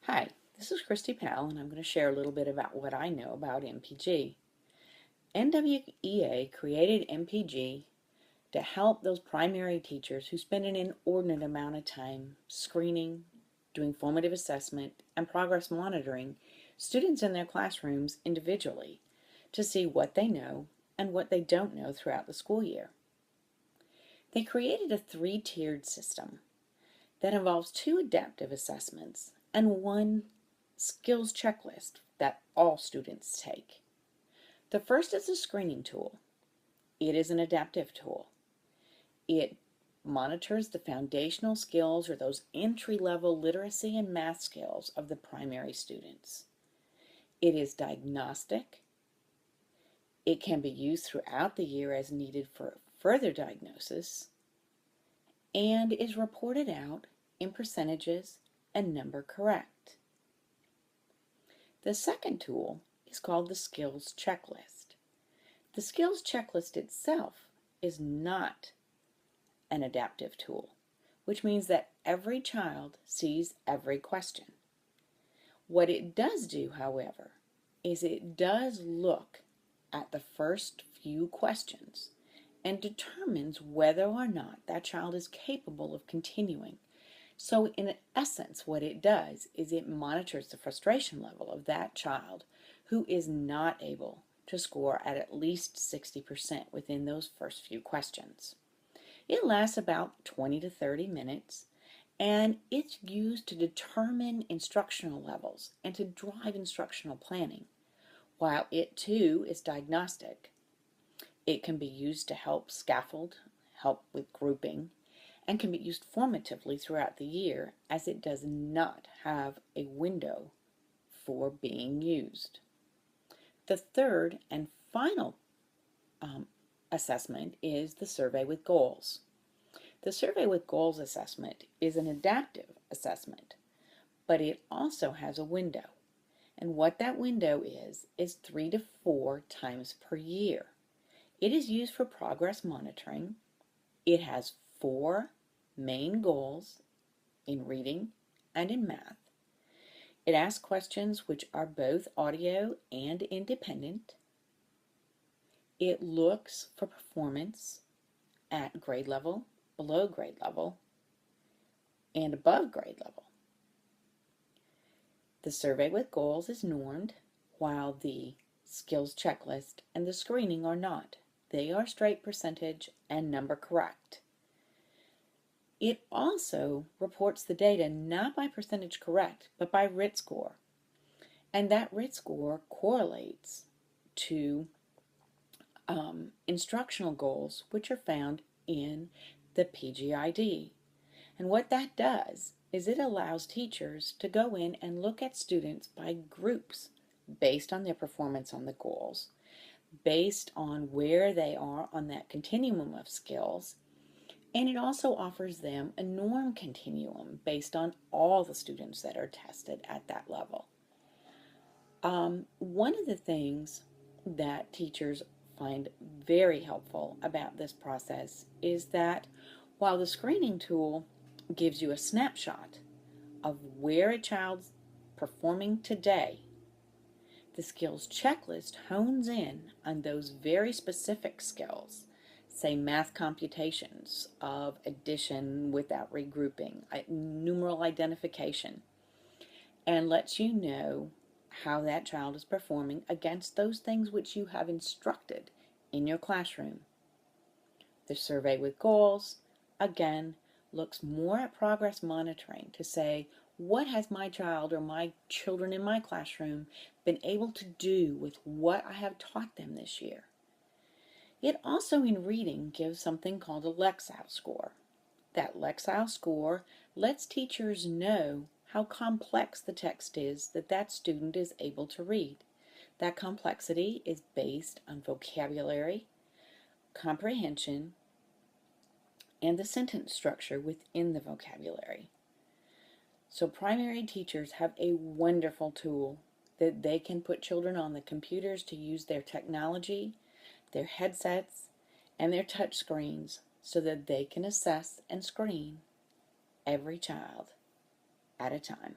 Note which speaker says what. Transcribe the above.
Speaker 1: Hi, this is Kristy Powell, and I'm going to share a little bit about what I know about MPG. NWEA created MPG to help those primary teachers who spend an inordinate amount of time screening, doing formative assessment, and progress monitoring students in their classrooms individually to see what they know and what they don't know throughout the school year. They created a three-tiered system that involves two adaptive assessments and one skills checklist that all students take. The first is a screening tool. It is an adaptive tool. It monitors the foundational skills or those entry-level literacy and math skills of the primary students. It is diagnostic. It can be used throughout the year as needed for further diagnosis, and is reported out in percentages and number correct. The second tool is called the skills checklist. The skills checklist itself is not an adaptive tool, which means that every child sees every question. What it does do, however, is it does look at the first few questions and determines whether or not that child is capable of continuing. So in essence, what it does is it monitors the frustration level of that child who is not able to score at least 60% within those first few questions. It lasts about 20 to 30 minutes, and it's used to determine instructional levels and to drive instructional planning. While it too is diagnostic, it can be used to help scaffold, help with grouping, and can be used formatively throughout the year, as it does not have a window for being used. The third and final assessment is the survey with goals. The survey with goals assessment is an adaptive assessment, but it also has a window. And what that window is 3 to 4 times per year. It is used for progress monitoring. It has 4 main goals in reading and in math. It asks questions which are both audio and independent. It looks for performance at grade level, below grade level, and above grade level. The survey with goals is normed, while the skills checklist and the screening are not. They are straight percentage and number correct. It also reports the data not by percentage correct, but by RIT score. And that RIT score correlates to instructional goals, which are found in the PGID. And what that does is it allows teachers to go in and look at students by groups based on their performance on the goals, based on where they are on that continuum of skills, and it also offers them a norm continuum based on all the students that are tested at that level. One of the things that teachers find very helpful about this process is that while the screening tool gives you a snapshot of where a child's performing today, the skills checklist hones in on those very specific skills, say math computations of addition without regrouping, numeral identification, and lets you know how that child is performing against those things which you have instructed in your classroom. The survey with goals, again, looks more at progress monitoring to say, what has my child or my children in my classroom been able to do with what I have taught them this year? It also, in reading, gives something called a Lexile score. That Lexile score lets teachers know how complex the text is that that student is able to read. That complexity is based on vocabulary, comprehension, and the sentence structure within the vocabulary. So primary teachers have a wonderful tool that they can put children on the computers to use their technology, their headsets, and their touch screens so that they can assess and screen every child at a time.